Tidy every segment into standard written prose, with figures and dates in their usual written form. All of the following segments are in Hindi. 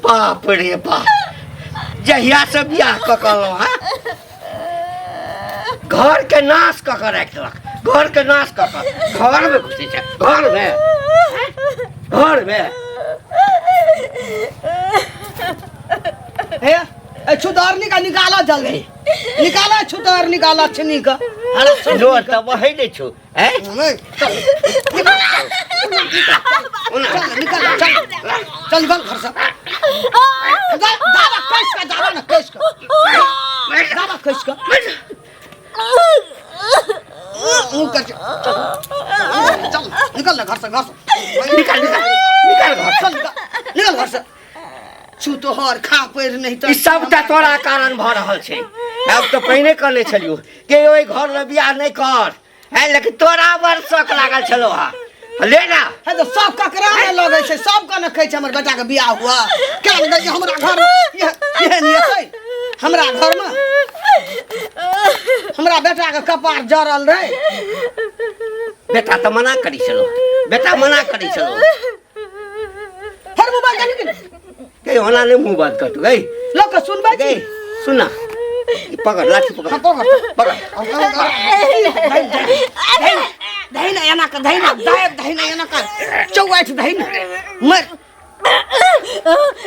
बाप रे बाप जहिया से बियाह ककलो हां घर के नाश क के रख देलक घर के नाश क के घर में घुसे छै घर में हे छुदारनी का निकाला जल्दी निकाला छुदार निकाला छनी का अरे सुनो त वही नहीं छु हैं निकाल चल निकाल घर से दादा कैस का दादा ना कैस का दादा कैस का चल निकल ना घर से निकाल घर से निकल घर से छू तो हर खा पैर नहीं तो ई सबटा तोरा कारण भ रहल छै अब तो पहिने करले छलियो के ओइ घर में बियाह नहीं कर है लेकिन तोरा बड़ शौक लागल छलो हा ले ना है तो सब ककरा में लगे छै सब का न कहै छै हमर बेटा के बियाह हुआ क्या लगे हमरा घर ये नहीं छै हमरा घर में हमरा बेटा के कपार जरल रहे बेटा तो मना करी छलो बेटा मना करी छलो हर मोबाइल जानी के होना ने मुंह बात कर तू गई लोग सुनबे गई सुना पकड़ लाठी पकड़ धैना एना का धैना दायब धैना एना का चौवाठ धैना मर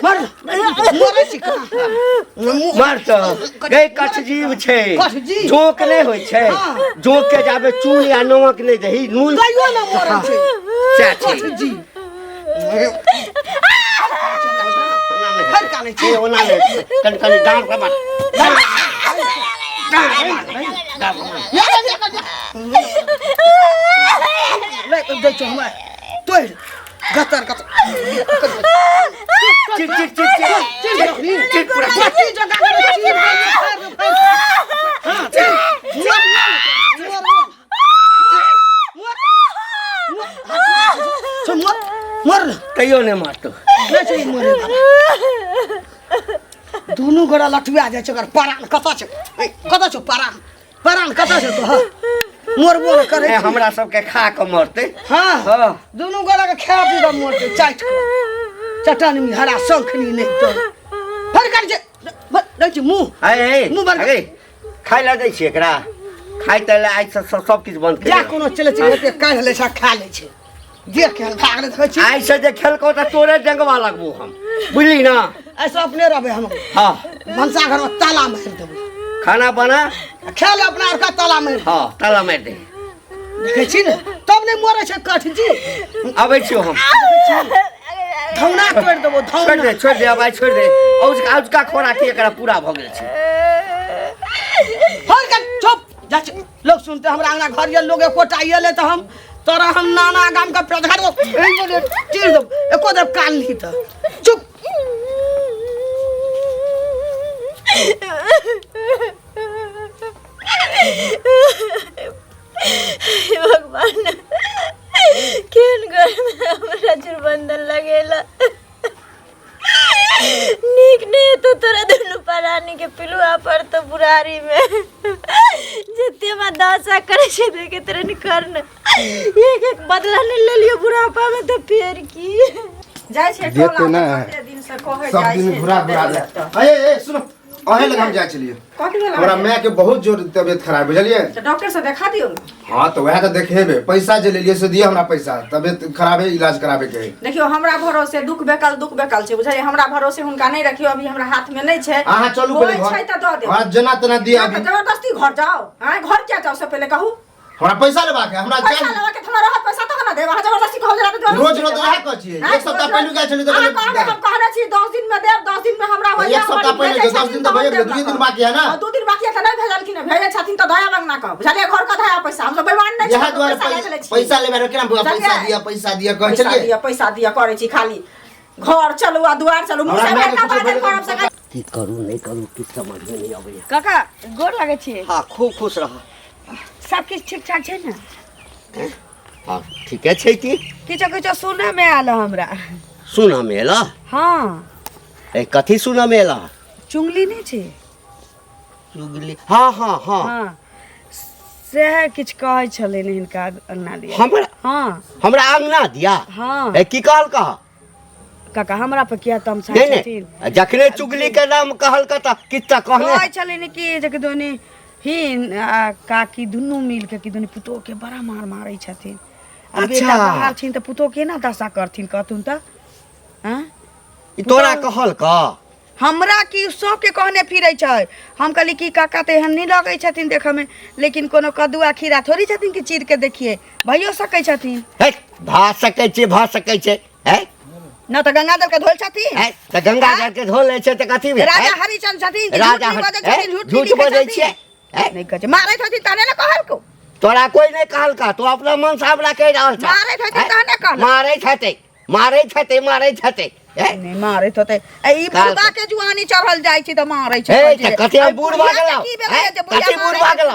मरे छी का मार तो गई कठ जीव छै जोक नहीं होय छै जोक के जाबे चून या नमक नहीं दही नून गइयो ना मरे छै चाची जी हर का नहीं छै ओना ले कन डांड का मार ले तो दे छो हम तोड़ गतर का चिट पूरा पार्टी जगह में मर कहियो ने मारतो नहीं मरे दोनों गोड़ा लठुआ जाय छै परान कता छै परान कता छै तो मरबो न करे हमरा सब के खा के मरते हां दोनों गोड़ा के खा पी के मरते चाट चटनी में हरा शंखनी नहीं तो हर कर जे दै छै मुंह मुंह बंद खाइ ला दै छै एकरा खाइ त ला आइ सब किछ बंद कर जा कोनो चले छै काढ़ ले छै खा ले छै जे खेल भागले देखै छी आइ से जे खेलको त तोरे जंगवा लगबो हम बुझली ना ऐसे अपने रहबे हम हां भंसा घर में ताला मार देबो खाना बना खेल अपना आर का ताला मार हां ताला मार दे देखै छी ने तब नहीं मरे छै कठ जी आबै छियो हम धौना तोड़ देबो धौना छोड़ दे अब छोड़ दे आज का खोरा के एकरा पूरा भ गेल छै हर का चुप जा लोग सुनते हमरा अंगना घर ये लोग कोटाइए ले तो हम तोरा हम नाना गाम का प्रधान चीर दो एको दे कान नहीं त चुप भगवान केन घर में हमरा जुर्बंदन लगेला नीक ने तो तोरा दुनु परानी के पिलुआ पर तो बुरारी में जते में दासा करे छै देखे तेरे नि करन एक बदला नहीं ले लियो बुढ़ापा में तो फेर की जाय छै देते ना दिन से कहै सब जाय दिन छै घुरा ए सुनो अहे लग हम जाय चलिए कथि भेल हमरा माय के बहुत जोर तबियत खराब बुझलिए तो डॉक्टर से देखा दियो हां तो वह तो देखेबे पैसा जे लेलिए से दिए हमरा पैसा तबियत खराब है इलाज कराबे के देखियो हमरा भरोसे दुख बेकल छै बुझाय हमरा भरोसे हुनका नहीं रखियो अभी हमरा हाथ में नहीं छै हां चलू पहले घर छै त द दे हां जना तना दिए अभी जबरदस्ती घर जाओ हां घर क्या जाओ से पहले कहू हमरा पैसा लेबा के हमरा पैसा लेवा के हमरा रहत पैसा तो ना दे वहां जबरदस्ती कहू जरा दे रोज रोज रहा क छिए एक सप्ताह पहले गए चली तो हम कहने छी 10 दिन में देब 10 दिन में हमरा हो एक सप्ताह पहले 10 दिन तो भए गेल 2 दिन बाकी है ना 2 दिन बाकी है त नहीं भेजल कि नहीं भेजे छथिन तो दया लगना कह बुझलिए घर का दया पैसा हम तो बेईमान नहीं यहां द्वारा पैसा लेबा के ना पैसा दिया कह चलिए पैसा दिया करे छी खाली घर चलू आ दुआर चलू मुंह से करब से की करू नहीं करू किछ समझ में नहीं आबै। काका गोर लागै छियै। हाँ खूब खुश रह। सब किछु ठीक ठाक छै ने? हाँ ठीके छै कि किछो किछो सुनऽ में आयल हमरा। सुन में एला? हाँ ए कथी सुन में एला? चुंगली नहीं छै? चुगली हाँ हाँ हाँ हाँ से किछु कहै छलै ने हिनका अंगना दिया। हमरा अंगना दिया? हाँ ए की कहल कहा? काका हमरा पर किया तमसा नहीं छथिन? नहीं जखने चुगली के नाम कहल कता कितना कहने कहै छलै ने कि जे दोनी हिन काकी दुनू मिल के कि दोनी पुतोह के बड़ा मार मारै छथिन। आ बेटा बाहर छिन त पुतोह के ना दशा करथिन कहथुन त? हां तोरा कहल का? हमरा की सौ के कहने फिरै छै। हम कहली कि काका त एहन नहीं लगै छथिन देख में, लेकिन कोनो कदुआ खीरा थोड़ी छथिन कि चीर के देखिए भइयो सकै छथिन। हे भा सकै छै हे न त गंगाजल के धोल छथिन। हे त गंगाजल के धोल ले छै त कथी भेल? राजा हरिचंद्र छथिन कि राजा झूठ बजै छै। नहीं कहै छै मारै छथिन तने न कहल को। तोरा कोई नहीं कहल का, तो अपना मन से हमरा कह रहल छ। मारै छथिन तने कहल। मारै छते नहीं मारे तो ते ई बुढ़बा के जुआनी चढ़ल जाय छी त मारे छै। ए कथि हम बूढ़ भ गेलौ? कथि बूढ़ भ गेलौ?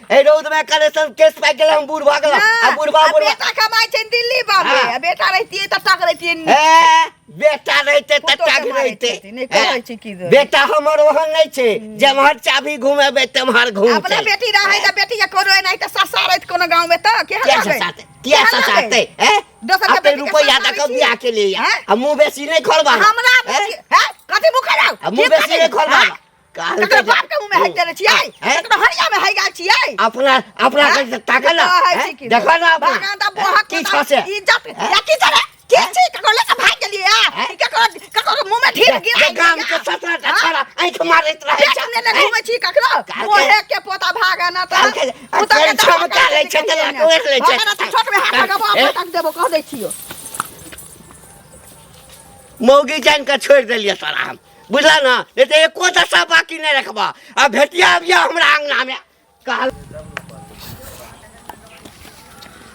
ए रोड में कलेक्शन केस पाइ गेलौ हम बूढ़ भ गेलौ। आ बुढ़बा बेटा कमाइ छै दिल्ली बाबे, आ बेटा रहतिए त टक रहतिए। ए बेटा रहते त टक रहते। नहीं कहै छी की बेटा हमर ओहन नहीं छै जमहर चाभी घुमेबे तमहर घूम अपना बेटी रहै त बेटी के कोनो नहीं त ससा रहत कोनो गांव में त के किया ससाते ए अपने रुपया तक बियाह के लिए हम मुंह बेसी नहीं खोलबा। हमरा कथि मुंह खोलाउ? हम मुंह बेसी नहीं खोलबा। तकर बाप के मुंह में हट देले छियै, तकर हरिया में हई गेल छियै। अपना के ताका ना देखा ना की छसे इज्जत या की करे के छी ककर लेके भाग गेलिए आ ककर मुंह में ढील गिरा गाम के ससुर छोरा आंख मारैत रहै छै। ने घुमै छी ककरो ओहे के पोता भागा ना त उतर के क्षमता रहै छै त कोर लै छै। छोट में हाथ लगा बाप तक देबो कह दै छियो। मौगी जान के छोड़ देलिए तोरा हम बुझला ना, नहीं तो एको दशा बाकी नहीं रखबा। अब भेटिया अबिया हमरा अंगना में कहल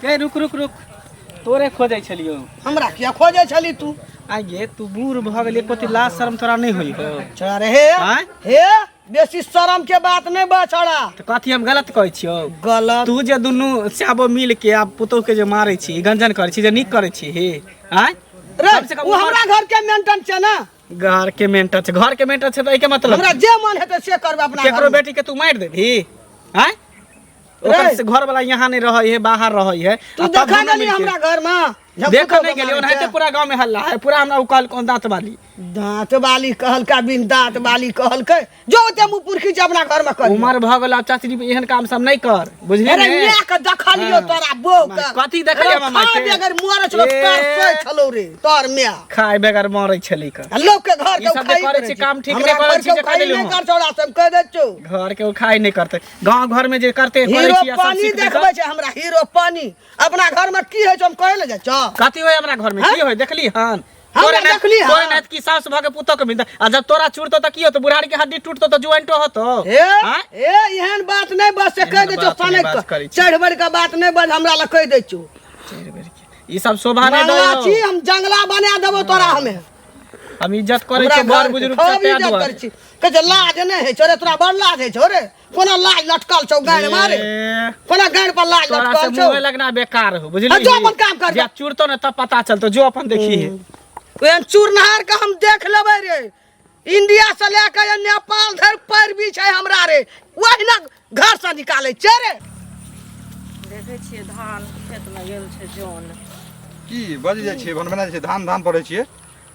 ए रुक रुक रुक तोरे खोजै छलियो। हमरा किया खोजे छली तू? आ गे तू बूढ़ भ गेली, कोती लाज शर्म तोरा नहीं होई हो? छोड़ा हे आय हे बेसी शर्म के बात नहीं बा छोड़ा। त कथि हम गलत कहै छियो? गलत तू जे दुनु चाबो मिल के आ पुतोह के जे मारै छी, गंजन करै छी, जे नीक करै छी हे आय रे वो हमरा घर के मेंटेन छै ना। घर के मेंटेन छै, घर के मेंटेन छै त एके मतलब हमरा जे मन हेते से करब अपना घर। केकरो बेटी के तू मार देबी आय? ओकर से घर वाला यहाँ नहीं रहै है, बाहर रहै है। तू देखा गेली हमरा घर में? देख नहीं गेली ओनाहिते पूरा गांव में हल्ला है। पूरा हमरा उकाल कोन दांत वाली कहल का बिन दांत वाली कहल के जो ते मुंह पुरखी जे अपना घर में कर। उमर भ गेल, चाची एहन काम सब नहीं कर बुझली अरे ने? मैं के देखलियो तोरा बो के कथि देखलियो मामा के? अगर मुआर छलो तार सोय छलो रे तोर में खाय बेगर मरै छली का। लोग के घर ई सब जे करे छी काम ठीक नहीं करे छी, जे कर देलु कर छोड़ा सब कह दे छो। घर के खाय नहीं करते, गांव घर में जे करते करे छी हीरो सब पानी सीख देखबै छै हमरा हीरो पानी। अपना घर में की है हम कहै ले जा छ। कथि होय हमरा घर में की होय देखली हन? हमरा देखली हन। तोरे नात की सास भागे पुतो के मिलता, आ जब तोरा छुड़तो त की होतो? बुढ़ारी के हड्डी टूटतो त ज्वाइंटो होतो। ए एहन बात नहीं बस से कह दे छो। सने चढ़बड़ का बात नहीं बस हमरा ल कह दे छो। ई सब शोभा नहीं दो छी हम जंगला बना देबो तोरा हमें। हम इज्जत करे छी बड़ बुजुर्ग से ते दुआ के जे लाज नहीं है छोरे, तोरा बड़ लाज है छोरे। कोना लाज लटकल छौ गाड़ मारे, कोना गाड़ पर लाज तोरा लटकल से छौ। मुंह लगना बेकार हो बुझली? जो अपन काम कर जब चुड़तो न तब पता चलतो, जो अपन देखी है। ओहन चूरनहार के हम देख लेबै रे। इंडिया से लेके नेपाल धर पर भी छै हमरा रे, वही ना घर से निकाले छै रे। देखे छियै धान खेत में गेल छै जोन। की बज जाइ छै बना छै धान धान पड़ै छियै?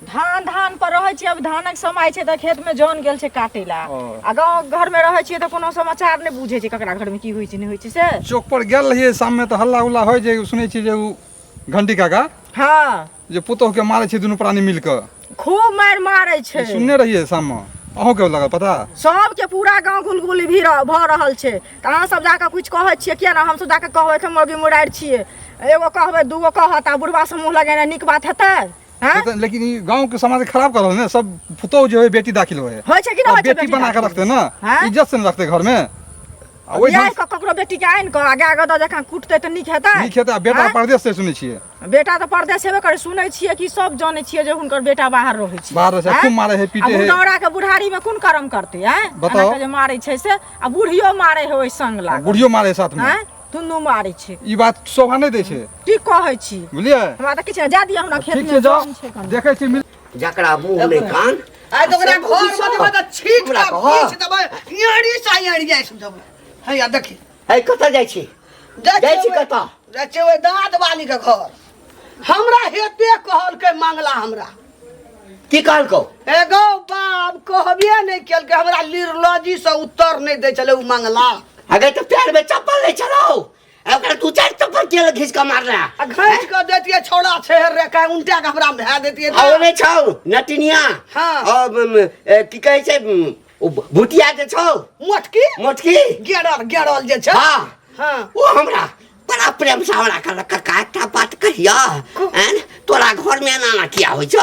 धान पर रहै छी। अब धानक समय छै त खेत में जौन गेल छै काटे ला। आ गांव घर में रहै छी त कोनो समाचार नहीं बुझे छी ककरा घर में की होई छै नहीं होई छै से। चौक पर गेल रहिए शाम में तो हल्ला उल्ला होय जे सुनै छी जे उ घंटी काका हाँ जे पुतोह के मारै छै दुनू प्राणी मिल के। खूब मार मारे छै। सुनने रहिए शाम में, अहों के लगा पता? सबके पूरा गांव गुलगुली भी भ रहल छै। त अहाँ सब जाके कुछ कहै छियै किया ना? हम सब जाके कहबै के मौगी मुरार छियै, एगो कहबै दूगो कहत आ बुढ़वा से मुंह लगाना निक बात हेतै? हां लेकिन ई गांव के समाज खराब कर रहल ने। सब पुतोह जो है बेटी दाखिल होए होय छै कि ना होय छै? बेटी बना के रखते ना, इज्जत से रखते घर में। ओहि बियाह कऽ ककरो बेटी के आनि कऽ आगे आगे दऽ जखन कुटतै तऽ नीक हेतै। नीक हेतै। बेटा आँय? परदेश से सुनै छियै। बेटा तऽ परदेश हेबे करे, सुनै छियै कि सब जानै छियै जे हुनकर बेटा बाहर रहै छै। बाहर रहै छै, खूब मारै है, पीटे है। बुढ़ौरा के बुढ़ारी में कोन कर्म करतै हैं? बताओ। जे मारै छै से आ बुढ़ियो मारै है ओइ संग लागल। बुढ़ियो मारे साथ में। हैं? दुनू मारै छै। ई बात शोभा नहीं दै छै। की कहै छी? बुझलियै? हमरा तऽ किछ नै जा दिया, हमरा खेत ठीक में छै, जाओ जौन छै कनि। देखै छी। जकरा मुंह नहीं कान आइ तो ओकरा घर में देबे त छीट हमरा का कह। पीछ देबे एड़ी सा एड़ी जाय सुन देबे। है या देखी है कतऽ जाइ छी? जाइ छी कतऽ? जाइ छै ओइ दाँत वाली के घर। हमरा हेते कहल के मांगला हमरा। की कहलकौ? एगो बाप कहबे नहीं केल के हमरा लिरलॉजी से उत्तर नहीं दे चले उ मांगला। अगर तो पैर में चप्पल नहीं चलो अगर तू चार चप्पल के घिस के मार रहा आ घाट के देतिए छोड़ा छेहर रे का उल्टा के हमरा भै देतिए। आओ नहीं छौ नटिनिया। हाँ। और की कहै छै भुतिया जे छौ मोटकी मोटकी गेड़ल जे छै। हाँ हाँ वो हमरा बड़ा प्रेम से हमरा कहलक काका एकटा बात कहिया हैं तोरा घर में एना ना किया होइ छ।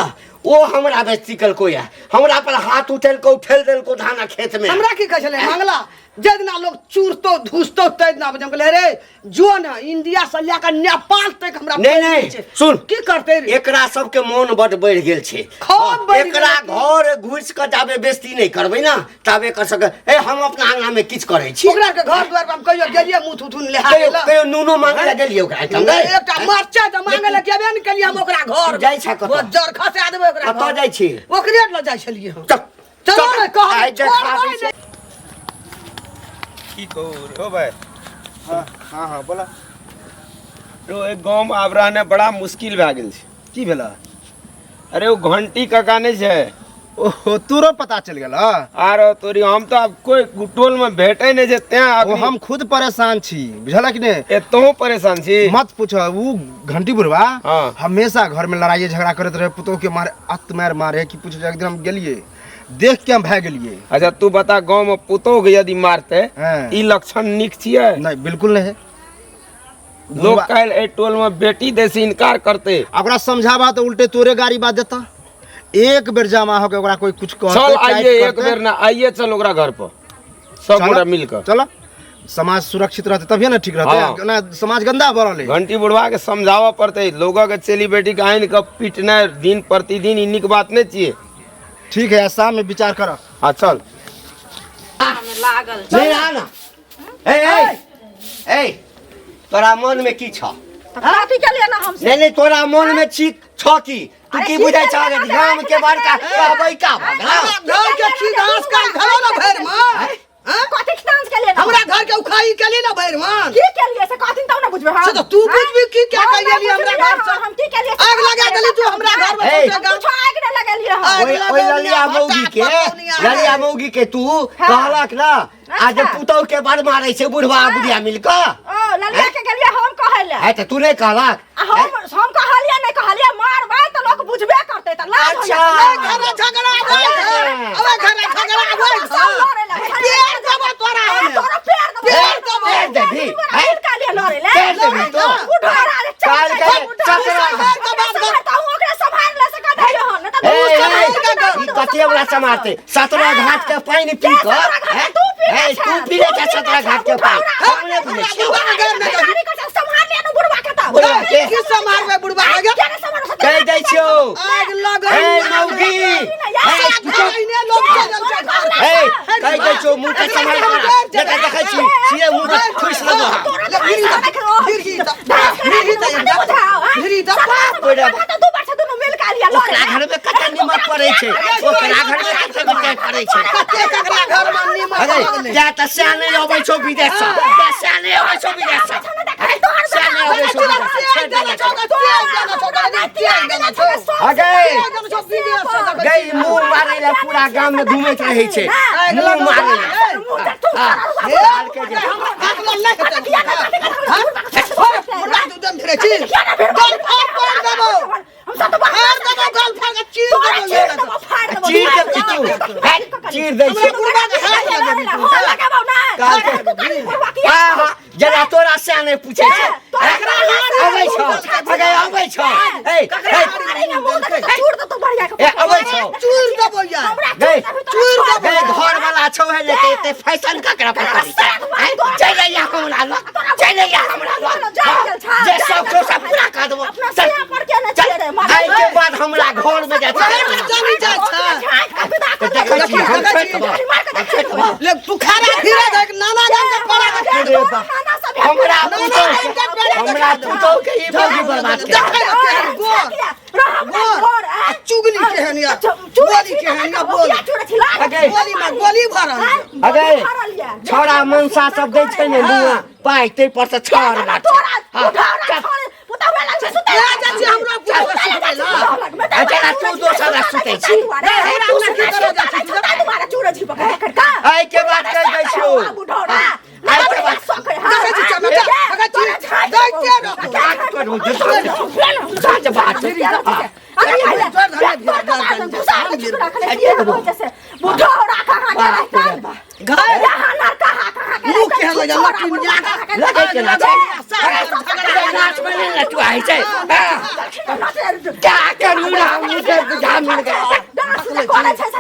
वो हमरा बेइज्जती कलको या हमरा पर हाथ उठेलको उठेल देलको धाना खेत में। हमरा की कहले मांगला जदिना लोग चूरतो धुसतो तदिना बजम कहले रे जो न इंडिया से लेकर नेपाल तक हमरा नहीं नहीं सुन की करते रे एकरा सबके मन बड बढ़ गेल छै। खूब बढ़ि एकरा गेल। घर घुस के जाबे बेइज्जती नहीं करबै ना ताबे कर सके। ए हम अपना आंगना में किछ करै छी। ओकरा के घर द्वार पर हम कहियो गेलिए मुंह थुथुन लेहा कहियो गेला। कहियो नूनो मांगे ला गेलिए ओकरा एकदम रे। एकटा मरचा त मांगे ला गेबे न केलिए हम ओकरा घर। जाइ छ कतऽ? वो जर खसा देबे ओकरा। कतऽ जाइ छी? ओकरे ल जाइ छलिए हम। चल चलो न कह आइ देखा दै छै। की कहू रो भाई। हाँ बोला। रो एक गाँव में आब रहने बड़ा मुश्किल भए गेल छै। की भेला? अरे वो घंटी काका नहीं छै ओहो तोरो पता चल गेल? आरो तोरी हम तो अब कोई गुटोल में भेटे नहीं छै तें हम खुद परेशान छी बुझल कि नहीं? ए तोहू परेशान छी? मत पूछो। वो घंटी बुढ़वा हाँ। हमेशा घर में लड़ाई झगड़ा करते रहे पुतोह के मारे अत मार मारे कि पूछो एक दिन हम गेलिए देख के हम भाग गेलिए। अच्छा तू बता गाँव में पुतोह के यदि मारते हाँ। ई लक्षण निक छियै? नहीं बिल्कुल नहीं है। लोग काल ए टोल में बेटी दे से इनकार करते। ओकरा समझावा तो उल्टे तोरे गाड़ी बात देता। एक बेर जमा होके ओकरा कोई कुछ कहते चल टाइट आइए एक करते। बेर ना आइए चल ओकरा घर पर सब चलो, गोटा मिलकर। चलो समाज सुरक्षित रहते तभी ना ठीक रहते। हाँ। ना समाज गंदा बढ़ल है। घंटी बुढ़वा के समझावा पड़ते लोगों के चेली बेटी के आइन के पीटना दिन प्रतिदिन इ निक बात नहीं चाहिए। ठीक है शाम में विचार करो। हाँ चल लागल नहीं रहा ना। ए तोरा मन में की छ? कथी के लिए ना हम नहीं तोरा मन में छी छ की तू अरे की की बुझाइ के छ लिए गांव के बड़का कहबै का भगला? घर के की घास का घरो ना भैर में। कथी के डांस के लिए ना हमरा घर के उखाई के लिए ना भैर में। की के लिए से कथी त ना बुझबे हम। से तो तू बुझबी की क्या हम कहिए ना हमरा बुझबे घर से। हम की के लिए आग लगा देली तू हमरा घर में। ए, पहुंचे कुछ आग न लगेलिए हम। आग ओइ लगौनिया, ललिया मौगी के भट्टा पकौनिया है। ललिया मौगी के तू कहलक ना आज अच्छा। पुतौ के बड़ मारै छै बुढ़वा बुढ़िया मिलके। ओ ललिया के गेलिए हम कहले। है त तू नहीं कहलक? हम कहलिए नहीं कहलिए मारबे त लोग बुझबे करते त लाज हो अच्छा। जाता। घर झगड़ा होय अबे घर झगड़ा होय सब लड़े ला। पेड़ देबो तोरा हम। तोरा पेड़ दबो। पेड़ देबी, हैं? का लिए लड़े ले। पेड़ देबी तो? बुढ़ारा रे काल के सतरा ओकरे संभाल ले सका दियो हन त ई कते बड़ा समारते 17 घाट के पानी पी के तू पी ले तू पी ले 17 घाट के पानी हमने पीले छी। गाड़ी को संभाल ले न बुढ़वा के त। बुढ़वा के? की समारबे बुढ़वा आगे कह दै छियो आग लगा ए मौगी ने लोग चल के घर। ए कह दै छियो मुंह के संभाल कर जका देखै छी छिए मुंह में ठुस लगो ओकरा घर में कते निमक पड़ै छै ओकरा घर में कते बिकाय पड़ै छै। अरे जा त स्याने अबै छौ विदेश से जा स्याने अबै छौ विदेश से स्याने अबै छौ गई मुंह मारे ला पूरा गांव में घूमत रहे छै मुंह मारे ला चीर के पिटू चीर दै छै जरा तोरा से नहीं पूछे छै अबै छौ अगे अबै छौ ए चूड़ दो तो बढ़ जाए ए अबै छौ चूर देबो या गए गए घर वाला छौ है लेते एते फैशन ककरा पर करी चल या हमरा लो चल या हमरा लो जे सब तो सब पूरा कर देबो चल आई के बाद हमरा घर में जा जमी जा छ देखै छी हम खेतबा ले तू खाना फिरे देख नाना गाम के पड़ा हमरा पुतो के ई भौजी बर्बाद कर चुगली केहनिया बोली केहनिया बोली बोली भरल अगे छोड़ा मनसा सब दै छै ने मुआ पाइ ते पर से छाड़ बात चला तू दोसर सुतै छी आई के बात कर दै छियो आई के बात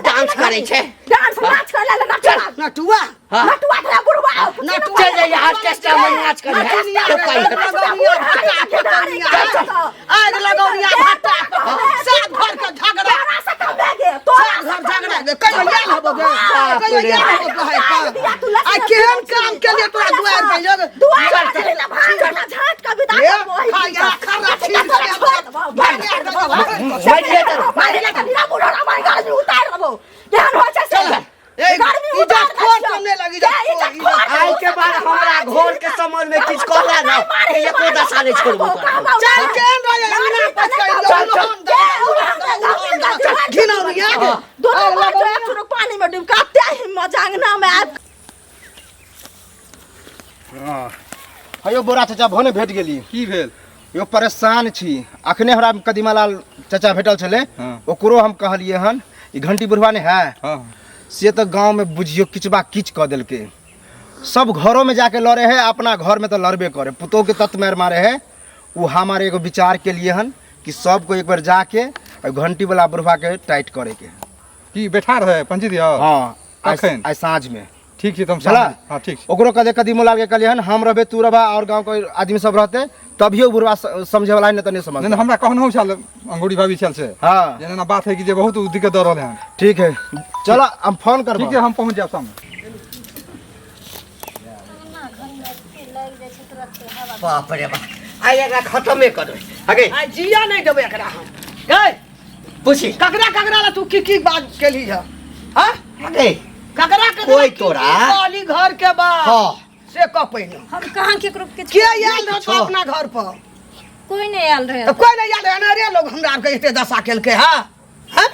डांस करे छै नटुआ चल जाइए ऑर्केस्ट्रा में नाच कर आग लगौनिया भट्टा सात घर के झगड़ा सात घर झगड़ा कहियो याद हबो गे कहियो याद हबो है आ केहन काम के लिए तोरा दुआर पे लोग झाट का विदा खाया खरा छीन के आई के बाद हमरा घर के समझ में किछ कहला ना एको दशा नहीं छोड़बो चल केन रहे अंगना पछ घिनौनिया पानी में डूब काते हिम्मत अंगना में हयो बोरा चाचा भने भेट गेली की भेल यो परेशान छी अखने हमरा कदीमालाल चाचा भेटल छले ओकरो हम कहलिए हन ई घंटी बुढ़वा ने है से तो गांव में बुझियो किचबा किच क देलके सब घरों में जाके लड़े है अपना घर में तो लड़बे करे पुतो के तत मार मारे है वो हमारे एगो विचार के लिए हन कि सबको एक बार जाके घंटी वाला बुढ़वा के टाइट करे के की बैठा रहे पंची दिया हाँ अखन आज साँझ में ठीक छै तुम चला हां ठीक ओकरो कदे कदीमो लाल के कहलिए हन हम रहबे तू रहबा और गांव के आदमी सब रहते तभियो बुढ़वा समझे वाला नहीं तो नहीं समझ नहीं हमरा कहनो छल अंगूरी भाभी छल से हाँ जेना बात है कि जे बहुत दिक्कत दे रहले हन ठीक है चला हम फोन कर ठीक है हम पहुंच जाब सामने बाप रे बाप आई एकरा खत्मे कर आगे आ जिया नहीं देबे एकरा हम गए पूछी ककरा ला तू की बात केली है हां आगे ककरा के कोई तोरा वाली घर के बाद हां से कपैन हम कहाँ केकरो के के आयल रह अपना घर पर कोई नहीं आयल रहे तो कोई नहीं याद है रे लोग हमरा के एते दशा केलके हां हां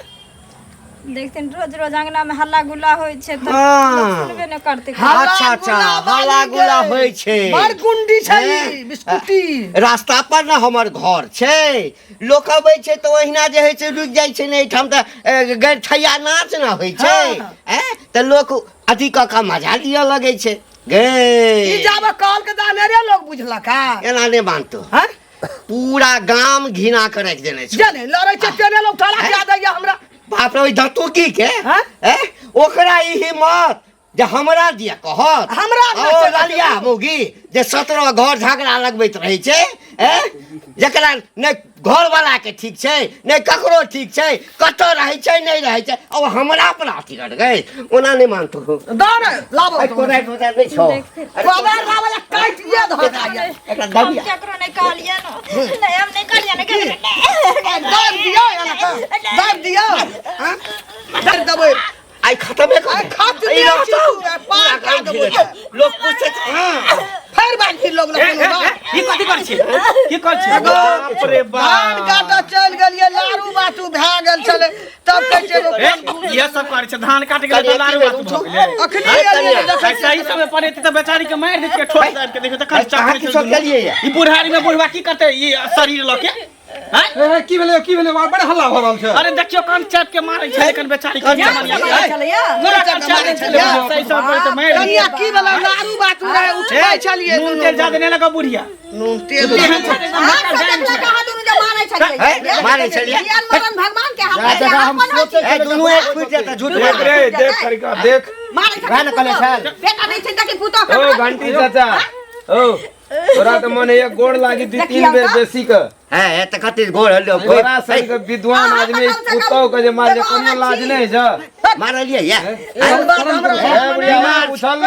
देखते रोज रोज अंगना में हल्ला गुल्ला होय छै तो हाँ। सुनबे न करते अच्छा अच्छा हल्ला गुल्ला होय छै बड़ गुंडी छै बिस्कुटी रास्ता पर ना हमर घर छै लोक अबै छै तो ओहिना जे होइ छै रुक जाइ छै ने ठाम त गैर छैया नाच ना होय छै हैं त लोक अथी क का मजा लिया लगे छै गे ई जाबे काल के दाने रे लोग बुझलका एना ने मानतो हां पूरा गांव घिना के रख देने छै जाने लड़ै छै तेने लोग थोड़ा क्या दैया हमरा बाप रे धतुकी के हाँ? ओकरा ई हिम्मत जे हमरा दिया कहत हमरा ओ लालिया मुगी जे 17 घर झगड़ा लगबैत रहे छै जकरा ने घर वाला के ठीक छै ने ककरो ठीक छै कत रहे छै नहीं रहे छै अब हमरा पर अथी कर गए ओना नहीं मानतो दार लाबो कोना कोना नहीं छो बाबा लाबा काट दिया धोताया एकरा हम दबिया केकरो नहीं कहलिए न नहीं हम नहीं कहलिए न दार दिया या ना दार दिया हां दार दबे आई खत्म कर खत्म दिया पार कर देबो लोग पूछे हां फिर बाकी लोग की कथि कर छी की कर छी बाप रे धान बाप काटा चल गेलिए लारू बातू भए गेल छले तब कह छै ये सब करे छै धान काट गेलै त लारू बात भ गेलै अखनी गेलिए सही समय पड़े त बेचारी के मार देत के ठोक दे के देखो त खर्चा कहां की सब गेलिए ई बुढ़ारी में बुढ़वा की करते ई शरीर ल के ए की भेलै बड़े हल्ला भ रहल छै। अरे देखियो कान चाप के मारै छै लेकिन बेचारी कान चाप के मारै छलैया? गोरा कान चाप के छलै सही सब पर तो मार कनिया की वाला दारू बात रहे उठबै छलिए नून तेल ज्यादा नहीं लगा बुढ़िया नून तेल एहन छलै एकदम हक्का जान छै। मारे छलिए भगवान के हम सोचे ए दुनू एक फुट जाता झूठ देख बोल रे देख तरीका देख रहने कले छल बेटा नहीं चिंता की पुतो ओ घंटी चाचा ओ तोरा तो मन एक गोड़ लागी 2-3 बेर बेसी क है त कते गोड़ हल्लो तोरा संग विद्वान आदमी कुत्तो के जे मार जे कोनो लाज नहीं छ। मारलिए या ए बुढ़िया उछल न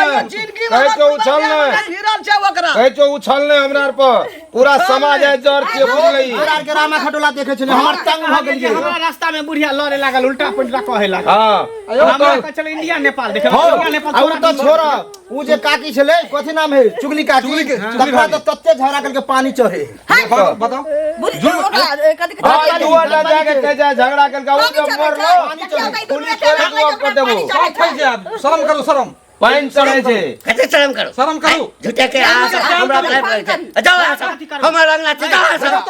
कहे तो उछल न गिरल छै ओकरा कहे तो उछल न हमरा पर पूरा समाज है जर के बुझलई। तोरा के रामा खटोला देखे छले हमर तंग भ गेलिए। हमरा रास्ता में बुढ़िया लड़े लागल उल्टा पुल्टा कहे लागल। हां हमरा का चल इंडिया नेपाल देखे हां इंडिया नेपाल और तो छोरा उ जे काकी छले कथि नाम है चुगली काकी तकरा तो तत्ते झगड़ा करके पानी चढ़े। बताओ हां तू वाला जाके कह जा झगड़ा करके उ जब मर लो पुलिस के तू कर देबो। सब फैस जाब शर्म करू शर्म पाइन चढ़े छे कते शर्म करो शर्म करू। झूठे के आ हमरा लाइफ है जाओ हमर रंगना छै जाओ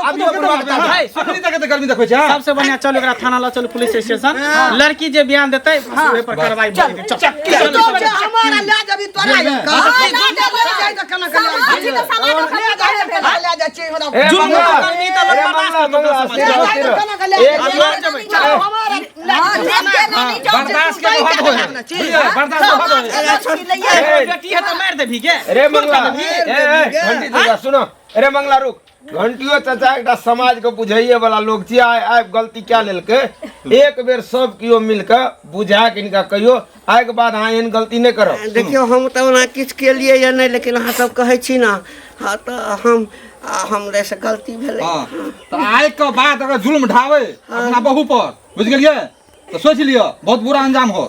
अभी ओकर बात कर भाई अखनी तक त गर्मी देखै छै। सबसे बढ़िया चल एकरा थाना ला चल पुलिस स्टेशन लड़की जे बयान देतै उहे पर कार्रवाई चल हमारा ले जबी तोरा ले जाय त कना ले जा छै हमरा ए मंगला बर्दाश्त के बहुत होय बर्दाश्त बहुत होय। बेटी है तो मार दे भी के अरे मंगला घंटी जगह सुनो। अरे मंगला रुक घंटियो चाचा एकटा समाज के बुझाइए वाला लोग छियै। आइ गलती क्या लेलकै एक बेर सब कियो मिल के बुझा के इनका कहियो आइ के बाद अहाँ एहन गलती नहीं करब। देखियो हम त ओना किछ के लिए या नहीं लेकिन अहाँ सब कहै छी ना हां त हमरे से गलती भेलै। हां त आइ के बाद अगर जुल्म ढावे अपना बहू पर बुझ गेलिए तो सोच लियो बहुत बुरा अंजाम हो।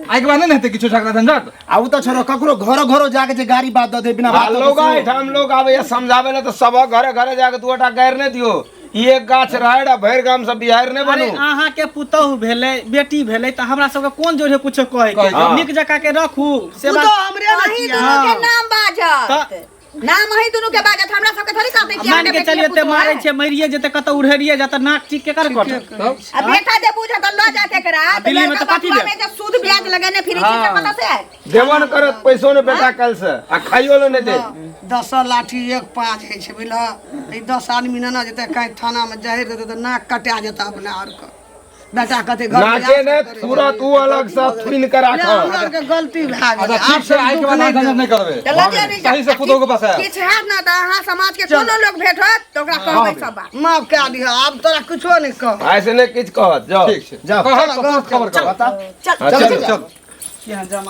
आइ के बाद नहीं हेतै किछो झगड़ा झंझट। आउ तो छोरो ककरो घरो जाके जे गाड़ी बात द दे बिना बात लोग हम लोग आवे या समझावे ले तो सब घरे जाके दूटा गैर नहीं दियो। ई एक गाछ रहै भैर गाम सब बिहार नहीं अरे बनू। अहाँ के पुतौह भेलै बेटी भेलै त हमरा सब के कोन जोरे कुछो कहे के हाँ। निक जका के रखू से तू बात तो हमरे ना वही किया दोनों के नाम बाजत नाम वही दोनों के बाजत हमरा सब के थोड़ी कहते कि मान के चलिए ते मारे छे मरिए जेते कत उड़हरिए जाता नाक चीक के कर कट अब बेटा जे बुझ त ल जाते करा दिल्ली में तो पार्टी ले। में जे सूद ब्याज लगने फिर चीज पता से देवन करत पैसो ने बेटा कल से आ खाइयो ले नहीं दे। 10 लाठी 1 5 है छै बुझला ई 10 आदमी ना जेते कहीं थाना में जहर देते तो नाक कटा जेता अपने आर के बेटा कते घर नाके ने तुरंत तू अलग से थुइन के राख। हमरा के गलती भए अच्छा गेलै ठीक से आइ के बाद झंझट नहीं करबे। चलो जे सही से पुतोह के पास है। किछ है ना त अहाँ समाज के कोनो लोग भेटत तो ओकरा कहबै सब बात माफ कए दिह अब तोरा कुछो नहीं कह ऐसे ने किछ कहत जाओ ठीक छै जाओ खबर कर चल बता चल चल चल। यहाँ जमा